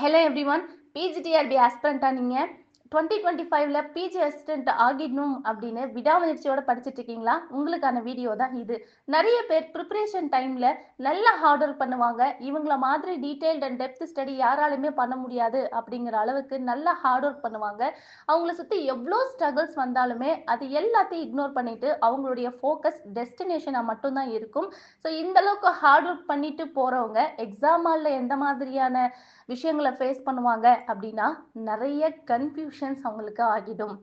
Hello everyone, PGTRB aspirant நீங்க 2025ல PG assistant ஆகிடணும் அப்படின்னு விடாமுயற்சியோட படிச்சுட்டு இருக்கீங்களா? உங்களுக்கான வீடியோ தான் இது. நிறைய பேர் ப்ரிப்பரேஷன் டைம்ல நல்லா ஹார்ட் ஒர்க் பண்ணுவாங்க. இவங்கள மாதிரி டீடைல்ட் அண்ட் டெப்த் ஸ்டடி யாராலுமே பண்ண முடியாது அப்படிங்கிற அளவுக்கு நல்லா ஹார்ட் ஒர்க் பண்ணுவாங்க. அவங்கள சுத்தி எவ்வளோ ஸ்ட்ரகிள்ஸ் வந்தாலுமே அது எல்லாத்தையும் இக்னோர் பண்ணிட்டு அவங்களுடைய ஃபோக்கஸ் டெஸ்டினேஷனா மட்டும்தான் இருக்கும். ஸோ இந்த அளவுக்கு ஹார்ட் ஒர்க் பண்ணிட்டு போறவங்க எக்ஸாம் ஹால்ல எந்த மாதிரியான விஷயங்களை ஃபேஸ் பண்ணுவாங்க அப்படின்னா நிறைய கன்ஃபியூஷன்ஸ் அவங்களுக்கு ஆகிடும்.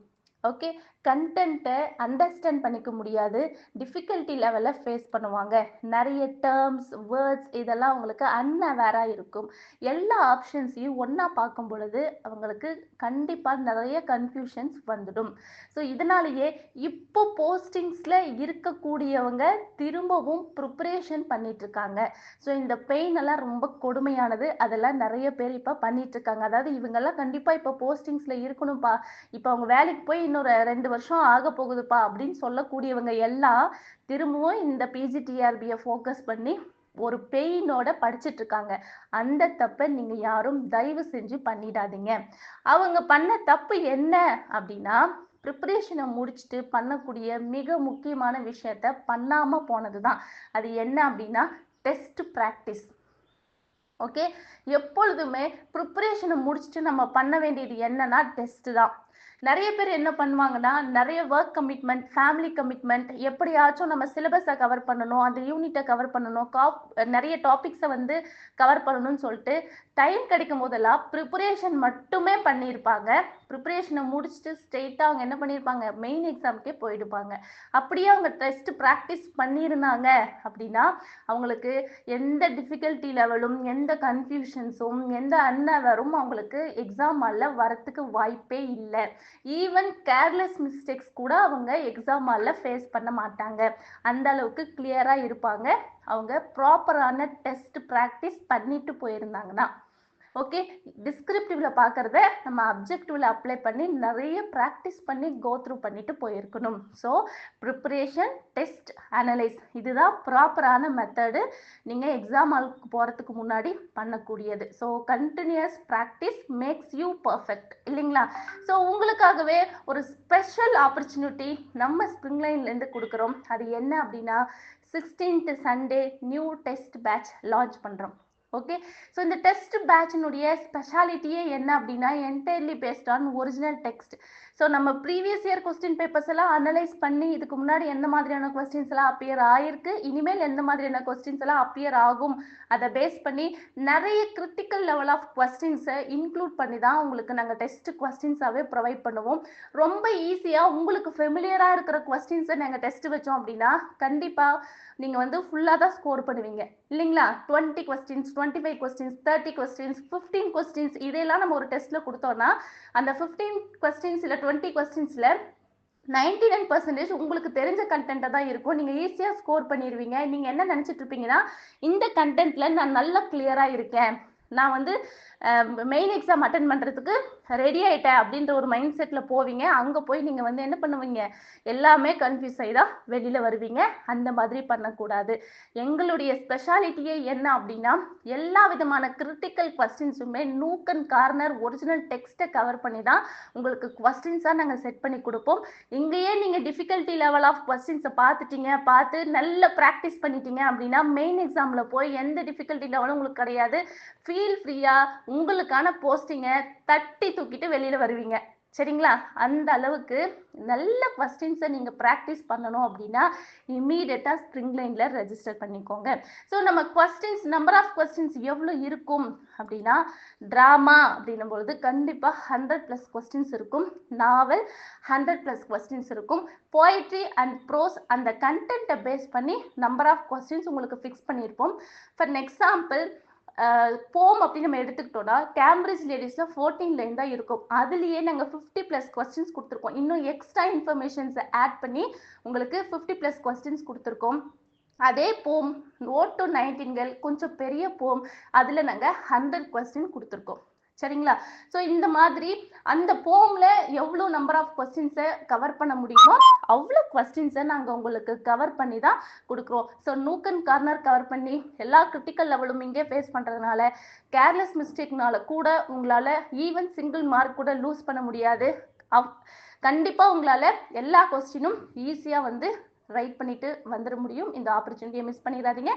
ஓகே, கண்டென்ட்டை அண்டர்ஸ்டாண்ட் பண்ணிக்க முடியாது, டிஃபிகல்ட்டி லெவலில் ஃபேஸ் பண்ணுவாங்க. நிறைய டேர்ம்ஸ் வேர்ட்ஸ் இதெல்லாம் அவங்களுக்கு அன்அவேராக இருக்கும். எல்லா ஆப்ஷன்ஸையும் ஒன்றா பார்க்கும் பொழுது அவங்களுக்கு கண்டிப்பாக நிறைய கன்ஃபியூஷன்ஸ் வந்துடும். ஸோ இதனாலேயே இப்போ போஸ்டிங்ஸில் இருக்கக்கூடியவங்க திரும்பவும் ப்ரிப்பரேஷன் பண்ணிட்டு இருக்காங்க. ஸோ இந்த பெயின் எல்லாம் ரொம்ப கொடுமையானது. அதெல்லாம் நிறைய பேர் இப்போ பண்ணிட்டு இருக்காங்க. அதாவது இவங்கெல்லாம் கண்டிப்பாக இப்போ போஸ்டிங்ஸில் இருக்கணும்ப்பா, இப்போ அவங்க வேலைக்கு போய் இன்னொரு 2 வருஷம் ஆக போகுதுப்பா அப்படின்னு சொல்லக்கூடியவங்க எல்லாம் திரும்பவும் இந்த பிஜிடிஆர்பியை ஃபோக்கஸ் பண்ணி ஒரு பெயினோட படிச்சுட்டு இருக்காங்க. அந்த தப்பை நீங்க யாரும் தயவு செஞ்சு பண்ணிடாதீங்க. அவங்க பண்ண தப்பு என்ன அப்படின்னா, ப்ரிப்பரேஷனை முடிச்சுட்டு பண்ணக்கூடிய மிக முக்கியமான விஷயத்த பண்ணாம போனதுதான். அது என்ன அப்படின்னா டெஸ்ட் ப்ராக்டிஸ். ஓகே, எப்பொழுதுமே ப்ரிப்பரேஷனை முடிச்சுட்டு நம்ம பண்ண வேண்டியது என்னன்னா டெஸ்ட் தான். நிறைய பேர் என்ன பண்ணுவாங்கன்னா, நிறைய ஒர்க் கமிட்மெண்ட், ஃபேமிலி கமிட்மெண்ட், எப்படியாச்சும் நம்ம சிலபஸை கவர் பண்ணணும், அந்த யூனிட்டை கவர் பண்ணணும், நிறைய டாபிக்ஸை வந்து கவர் பண்ணணும்னு சொல்லிட்டு டைம் கிடைக்கும் போதெல்லாம் ப்ரிப்பரேஷன் மட்டுமே பண்ணியிருப்பாங்க. ப்ரிப்பரேஷனை முடிச்சுட்டு ஸ்ட்ரெயிட்டாக அவங்க என்ன பண்ணியிருப்பாங்க, மெயின் எக்ஸாமுக்கே போயிடுப்பாங்க. அப்படியே அவங்க டெஸ்ட் ப்ராக்டிஸ் பண்ணியிருந்தாங்க அப்படின்னா அவங்களுக்கு எந்த டிஃபிகல்ட்டி லெவலும், எந்த கன்ஃபியூஷன்ஸும், எந்த அன்அவேரும் அவங்களுக்கு எக்ஸாம் ஹாலில் வரத்துக்கு வாய்ப்பே இல்லை. ஈவன் கேர்லெஸ் மிஸ்டேக்ஸ் கூட அவங்க எக்ஸாம் ஹாலில் ஃபேஸ் பண்ண மாட்டாங்க. அந்த அளவுக்கு கிளியராக இருப்பாங்க அவங்க ப்ராப்பரான டெஸ்ட் ப்ராக்டிஸ் பண்ணிட்டு போயிருந்தாங்கன்னா. ஓகே, டிஸ்கிரிப்டிவ்ல பார்க்கறத நம்ம அப்ஜெக்டிவ்ல அப்ளை பண்ணி நிறைய ப்ராக்டிஸ் பண்ணி கோ த்ரூ பண்ணிட்டு போயிருக்கணும். ஸோ ப்ரிப்பரேஷன், டெஸ்ட், அனலைஸ் இதுதான் ப்ராப்பரான மெத்தடு நீங்கள் எக்ஸாம் ஹாலுக்கு போகிறதுக்கு முன்னாடி பண்ணக்கூடியது. So continuous practice makes you perfect இல்லைங்களா? ஸோ உங்களுக்காகவே ஒரு ஸ்பெஷல் ஆப்பர்ச்சுனிட்டி நம்ம ஸ்ப்ரிங் லைன்லேருந்து கொடுக்குறோம். அது என்ன அப்படின்னா 16th Sunday new test batch launch பண்ணுறோம். ஓகே, ஸோ இந்த டெஸ்ட் பேட்சினுடைய ஸ்பெஷாலிட்டியே என்ன அப்படின்னா entirely based on original text. So நம்ம ப்ரீவியஸ் இயர் கொஸ்டின் பேப்பர்ஸ் எல்லாம் அனலைஸ் பண்ணி இதுக்கு முன்னாடி எந்த மாதிரியான கொஸ்டின்ஸ் எல்லாம் அப்பியர் ஆயிருக்கு, இனிமேல் எந்த மாதிரியான கொஸ்டின்ஸ் எல்லாம் அப்பியர் ஆகும், அதை பேஸ் பண்ணி நிறைய கிரிட்டிக்கல் லெவல் ஆஃப் கொஸ்டின்ஸை இன்க்ளூட் பண்ணி தான் உங்களுக்கு நாங்கள் டெஸ்ட் கொஸ்டின்ஸாகவே ப்ரொவைட் பண்ணுவோம். ரொம்ப ஈஸியாக உங்களுக்கு ஃபெமிலியராக இருக்கிற கொஸ்டின்ஸை நாங்கள் டெஸ்ட் வச்சோம் அப்படின்னா கண்டிப்பாக நீங்கள் வந்து ஃபுல்லாக தான் ஸ்கோர் பண்ணுவீங்க இல்லைங்களா? 20 கொஸ்டின்ஸ், 25 கொஸ்டின்ஸ், 30 கொஸ்டின்ஸ், 15 கொஸ்டின்ஸ் இதெல்லாம் நம்ம ஒரு டெஸ்ட்டில் கொடுத்தோம்னா அந்த 15 கொஸ்டின்ஸ் இல்லை 20 கொஸ்டின்ஸில் 99% உங்களுக்கு தெரிஞ்ச கண்டென்ட்டாக தான் இருக்கும். நீங்கள் ஈஸியாக ஸ்கோர் பண்ணிடுவீங்க. நீங்கள் என்ன நினச்சிட்டு இருப்பீங்கன்னா, இந்த கண்டென்ட்டில் நான் நல்லா கிளியராக இருக்கேன், நான் வந்து மெயின் எக்ஸாம் அட்டன் பண்ணுறதுக்கு ரெடி ஆகிட்டேன் அப்படின்ற ஒரு மைண்ட் செட்டில் போவீங்க. அங்கே போய் நீங்கள் வந்து என்ன பண்ணுவீங்க, எல்லாமே கன்ஃபியூஸ் ஆகி தான் வெளியில் வருவீங்க. அந்த மாதிரி பண்ணக்கூடாது. எங்களுடைய ஸ்பெஷாலிட்டியே என்ன அப்படின்னா எல்லா விதமான கிரிட்டிக்கல் கொஸ்டின்ஸுமே நூக் அண்ட் கார்னர் ஒரிஜினல் டெக்ஸ்ட்டை கவர் பண்ணி தான் உங்களுக்கு கொஸ்டின்ஸாக நாங்கள் செட் பண்ணி கொடுப்போம். இங்கேயே நீங்கள் டிஃபிகல்ட்டி லெவல் ஆஃப் கொஸ்டின்ஸை பார்த்து நல்ல ப்ராக்டிஸ் பண்ணிட்டீங்க அப்படின்னா மெயின் எக்ஸாமில் போய் எந்த டிஃபிகல்ட்டி லெவலும் உங்களுக்கு கிடையாது. ஃபீல் ஃப்ரீயாக உங்களுக்கான போஸ்டிங்கை தட்டி தூக்கிட்டு வெளியில் வருவீங்க. சரிங்களா? அந்த அளவுக்கு நல்ல கொஸ்டின்ஸை நீங்கள் ப்ராக்டிஸ் பண்ணணும் அப்படின்னா இம்மீடியட்டாக ஸ்ப்ரிங் லைனில் ரெஜிஸ்டர் பண்ணிக்கோங்க. ஸோ நம்ம கொஸ்டின்ஸ் நம்பர் ஆஃப் கொஸ்டின்ஸ் எவ்வளோ இருக்கும் அப்படின்னா, ட்ராமா அப்படின்னும் பொழுது கண்டிப்பாக 100+ கொஸ்டின்ஸ் இருக்கும். நாவல் 100+ கொஸ்டின்ஸ் இருக்கும். போய்ட்ரி அண்ட் ப்ரோஸ் அந்த கண்டென்ட்டை பேஸ் பண்ணி நம்பர் ஆஃப் கொஸ்டின்ஸ் உங்களுக்கு ஃபிக்ஸ் பண்ணியிருப்போம். ஃபார் எக்ஸாம்பிள் போம் அப்படின்னு நம்ம எடுத்துக்கிட்டோம்னா கேம்பிரிட்ஜ் லேடிஸ்ல 14 லைன் தான் இருக்கும். அதுலயே நாங்க 50+ கொஸ்டின்ஸ் கொடுத்துருக்கோம். இன்னும் எக்ஸ்ட்ரா இன்ஃபர்மேஷன்ஸ் ஆட் பண்ணி உங்களுக்கு 50+ கொஸ்டின்ஸ் கொடுத்துருக்கோம். அதே போம் நோட் டு நைட்டிங்கேல் கொஞ்சம் பெரிய போம், அதுல நாங்க 100 கொஸ்டின் கொடுத்துருக்கோம். சரிங்களா? ஸோ இந்த மாதிரி அந்த போம்ல எவ்வளோ நம்பர் ஆஃப் கொஸ்டின்ஸை கவர் பண்ண முடியுமோ அவ்வளோ கொஸ்டின்ஸை நாங்கள் உங்களுக்கு கவர் பண்ணி தான் கொடுக்குறோம். So nook and corner cover பண்ணி எல்லா கிரிட்டிக்கல் லெவலும் இங்கே ஃபேஸ் பண்ணுறதுனால கேர்லெஸ் மிஸ்டேக்னால கூட உங்களால் ஈவன் சிங்கிள் மார்க் கூட லூஸ் பண்ண முடியாது. கண்டிப்பாக உங்களால் எல்லா கொஸ்டினும் ஈஸியாக வந்து ரைட் பண்ணிட்டு வந்துட முடியும். இந்த ஆப்பர்ச்சுனிட்டியை மிஸ் பண்ணிடாதீங்க.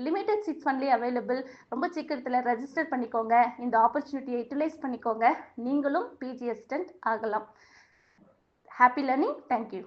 Limited seeds only available. ரொம்ப சீக்கிரத்தில் ரெஜிஸ்டர் பண்ணிக்கோங்க. இந்த ஆப்பர்ச்சுனிட்டியை யூட்டிலைஸ் பண்ணிக்கோங்க. நீங்களும் பிஜி அசிஸ்டன்ட் ஆகலாம். Happy learning. தேங்க்யூ.